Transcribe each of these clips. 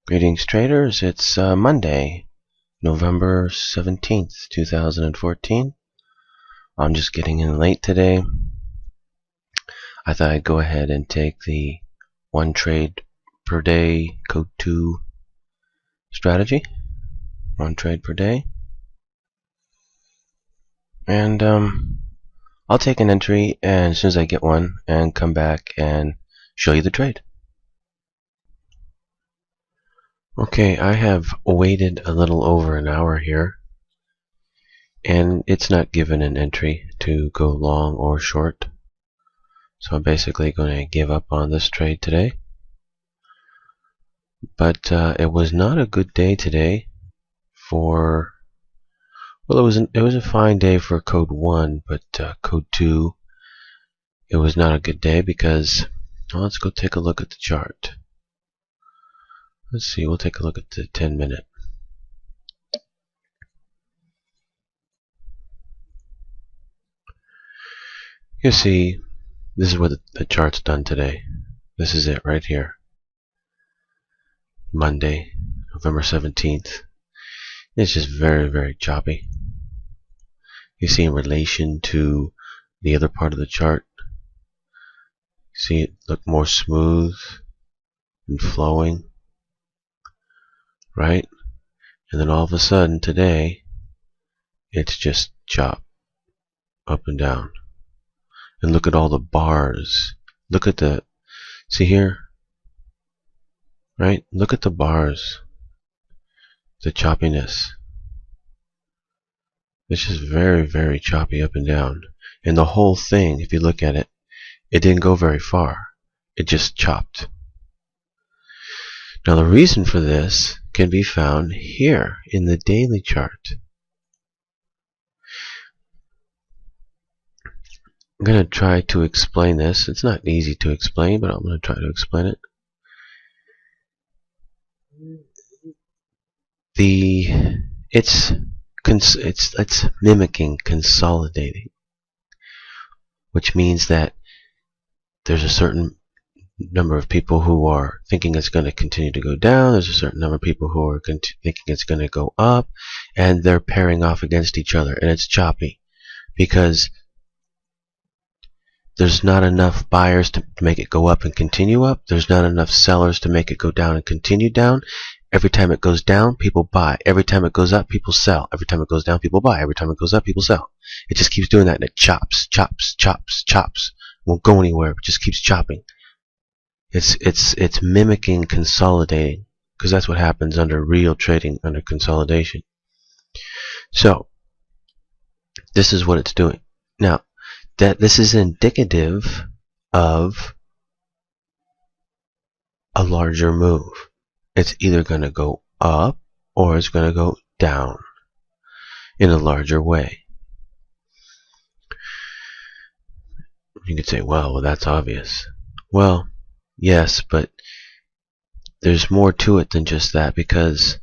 Greetings traders, it's Monday, November 17th, 2014. I'm just getting in late today. I thought I'd go ahead and take the one trade per day code 2 strategy. One trade per day. And I'll take an entry and as soon as I get one and come back and show you the trade. Okay, I have waited a little over an hour here, and it's not given an entry to go long or short. So I'm basically going to give up on this trade today. But it was not a good day today for, well, it was a fine day for code 1, but code 2, it was not a good day because, well, let's go take a look at the chart. Let's see, we'll take a look at the 10-minute. You see, this is what the chart's done today. This is it right here. Monday, November 17th. It's just very, very choppy. You see in relation to the other part of the chart, you see it look more smooth and flowing, right? And then all of a sudden today, it's just chop up and down. And look at all the bars. Look at the, see here, right? Look at the bars, the choppiness. It's just very, very choppy up and down. And the whole thing, if you look at it, it didn't go very far. It just chopped. Now the reason for this can be found here in the daily chart. I'm going to try to explain this. It's not easy to explain, but I'm going to try to explain it. It's mimicking consolidating, which means that there's a certain number of people who are thinking it's going to continue to go down. There's a certain number of people who are thinking it's going to go up, and they're pairing off against each other, and it's choppy because there's not enough buyers to make it go up and continue up. There's not enough sellers to make it go down and continue down. Every time it goes down, people buy. Every time it goes up, people sell. Every time it goes down, people buy. Every time it goes up, people sell. It just keeps doing that, and it chops, chops, chops, chops. It won't go anywhere. It just keeps chopping. It's mimicking consolidating, because that's what happens under real trading, under consolidation. So this is what it's doing. Now, that this is indicative of a larger move. It's either going to go up or it's going to go down in a larger way. You could say, well, that's obvious. Well, yes, but there's more to it than just that, because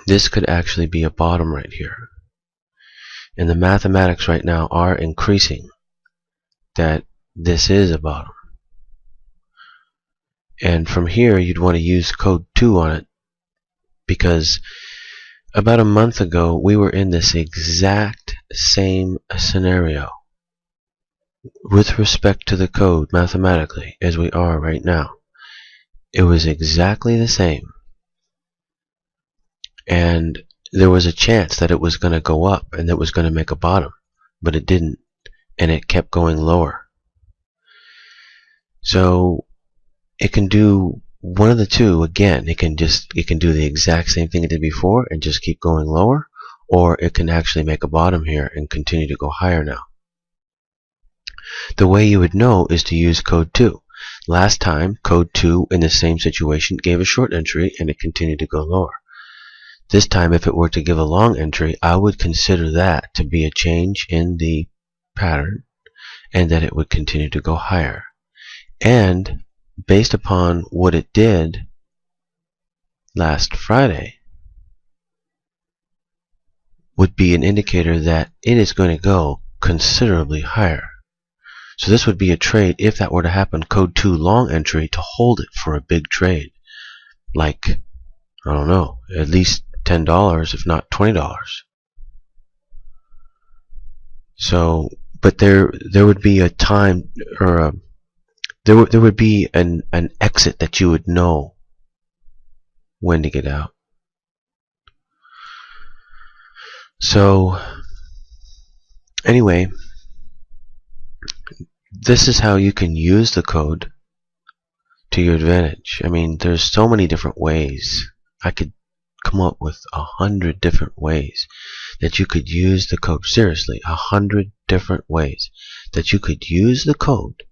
this could actually be a bottom right here. And the mathematics right now are increasing that this is a bottom. And from here, you'd want to use code 2 on it, because about a month ago, we were in this exact same scenario with respect to the code mathematically as we are right now. It was exactly the same. And there was a chance that it was going to go up and that it was going to make a bottom, but it didn't, and it kept going lower. So it can do one of the two. Again, it can do the exact same thing it did before and just keep going lower, or it can actually make a bottom here and continue to go higher now. The way you would know is to use code 2. Last time, code 2 in the same situation gave a short entry and it continued to go lower. This time, if it were to give a long entry, I would consider that to be a change in the pattern and that it would continue to go higher. And based upon what it did last Friday, would be an indicator that it is going to go considerably higher. So this would be a trade, if that were to happen, code 2 long entry to hold it for a big trade. like, I don't know, at least $10, if not $20. So, but there would be a time, or there would be an exit that you would know when to get out. So anyway, this is how you can use the code to your advantage. I mean, there's so many different ways. I could come up with 100 different ways that you could use the code. Seriously, 100 different ways that you could use the code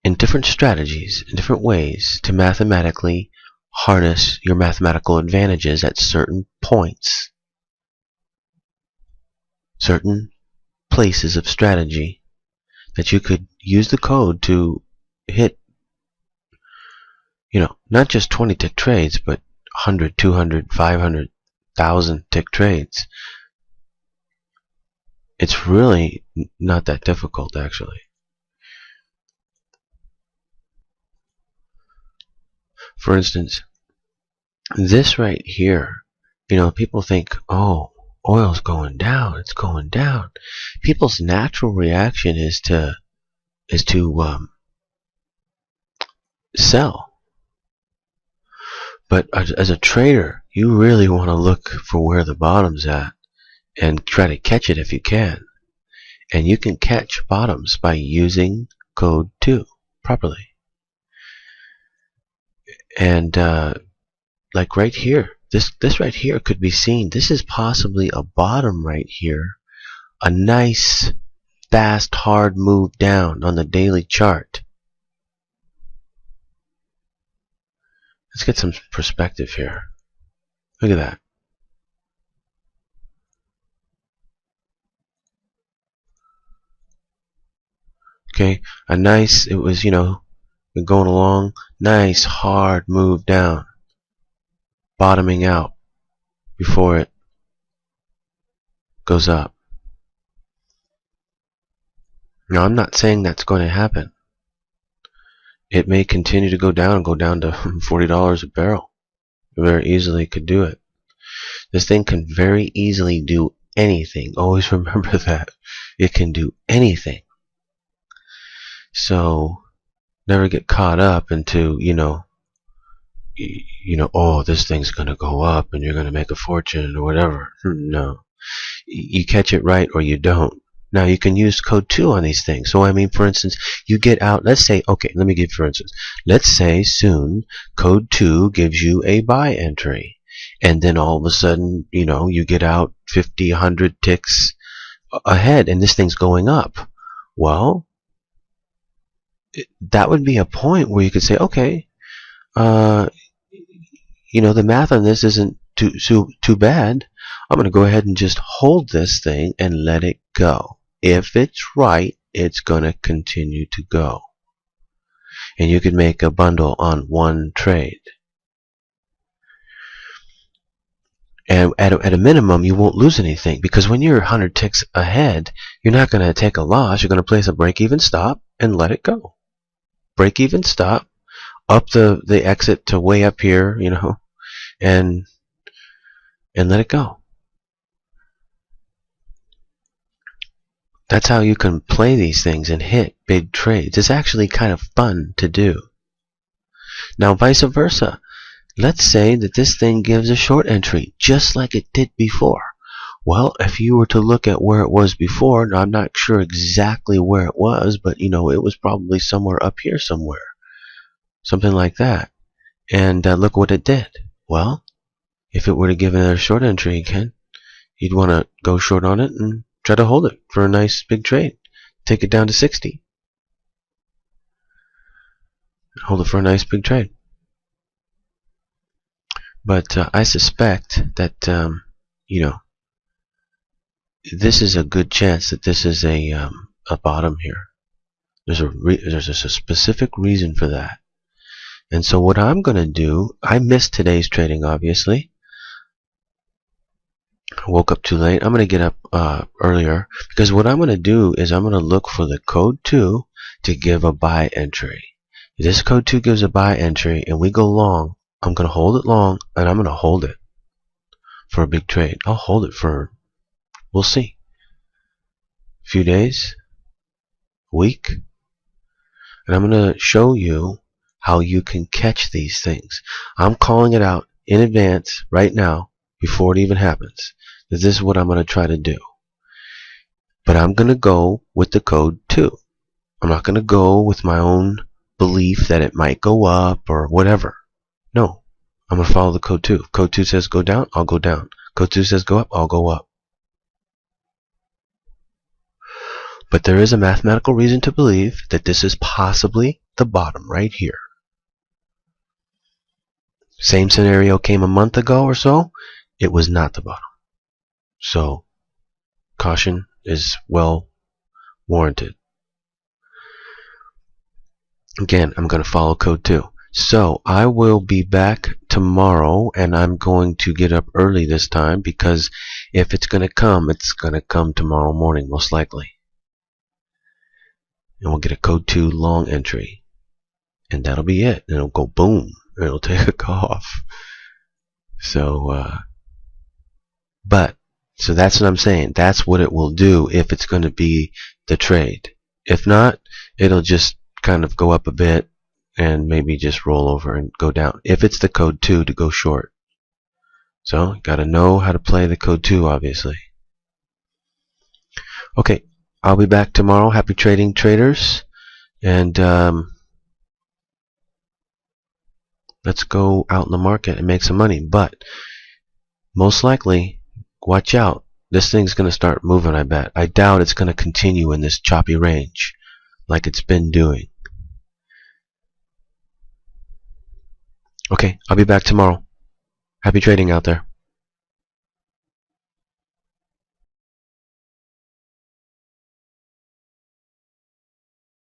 in different strategies, in different ways, to mathematically harness your mathematical advantages at certain points, certain places of strategy, that you could use the code to hit, not just 20 tick trades, but 100, 200, 500, 1,000 tick trades. It's really not that difficult, actually. For instance, this right here, people think, oh, oil's going down, it's going down. People's natural reaction is to sell. But as a trader, you really want to look for where the bottom's at and try to catch it if you can. And you can catch bottoms by using code 2 properly. And like right here, this right here could be seen. This is possibly a bottom right here. A nice, fast, hard move down on the daily chart. Let's get some perspective here. Look at that. Okay, a nice, it was, been going along, nice hard move down, bottoming out before it goes up. Now, I'm not saying that's going to happen. It may continue to go down to $40 a barrel. Very easily could do it. This thing can very easily do anything. Always remember that. It can do anything. So never get caught up into, oh, this thing's going to go up and you're going to make a fortune or whatever. No. You catch it right or you don't. Now, you can use code 2 on these things. So, I mean, for instance, you get out, let's say, okay, let me give for instance. Let's say soon code 2 gives you a buy entry. And then all of a sudden, you get out 50, 100 ticks ahead and this thing's going up. Well, that would be a point where you could say, okay, the math on this isn't too bad. I'm going to go ahead and just hold this thing and let it go. If it's right, it's going to continue to go. And you could make a bundle on one trade. And at a minimum, you won't lose anything, because when you're 100 ticks ahead, you're not going to take a loss. You're going to place a break-even stop and let it go. Break-even stop, up the exit to way up here, and let it go. That's how you can play these things and hit big trades. It's actually kind of fun to do. Now, vice versa. Let's say that this thing gives a short entry, just like it did before. Well, if you were to look at where it was before, now I'm not sure exactly where it was, but it was probably somewhere up here somewhere. Something like that. And look what it did. Well, if it were to give another short entry again, you'd want to go short on it and try to hold it for a nice big trade. Take it down to 60. Hold it for a nice big trade. But I suspect that, this is a good chance that this is a bottom here. There's a specific reason for that. And so what I'm going to do, I missed today's trading, obviously. I woke up too late. I'm going to get up earlier, because what I'm going to do is I'm going to look for the code 2 to give a buy entry. If this code 2 gives a buy entry and we go long, I'm going to hold it long, and I'm going to hold it for a big trade. I'll hold it for, we'll see, a few days, a week. And I'm going to show you how you can catch these things. I'm calling it out in advance right now before it even happens. This is what I'm going to try to do. But I'm going to go with the code 2. I'm not going to go with my own belief that it might go up or whatever. No, I'm going to follow the code 2. If code 2 says go down, I'll go down. Code 2 says go up, I'll go up. But there is a mathematical reason to believe that this is possibly the bottom right here. Same scenario came a month ago or so. It was not the bottom. So, caution is well warranted. Again, I'm going to follow code 2. So, I will be back tomorrow, and I'm going to get up early this time, because if it's going to come tomorrow morning, most likely. And we'll get a code 2 long entry. And that'll be it. And it'll go boom. And it'll take off. So, so that's what I'm saying. That's what it will do if it's going to be the trade. If not, it'll just kind of go up a bit and maybe just roll over and go down. If it's the code 2 to go short. So, got to know how to play the code 2, obviously. Okay, I'll be back tomorrow. Happy trading, traders. And let's go out in the market and make some money. But most likely, watch out. This thing's going to start moving, I bet. I doubt it's going to continue in this choppy range like it's been doing. Okay, I'll be back tomorrow. Happy trading out there.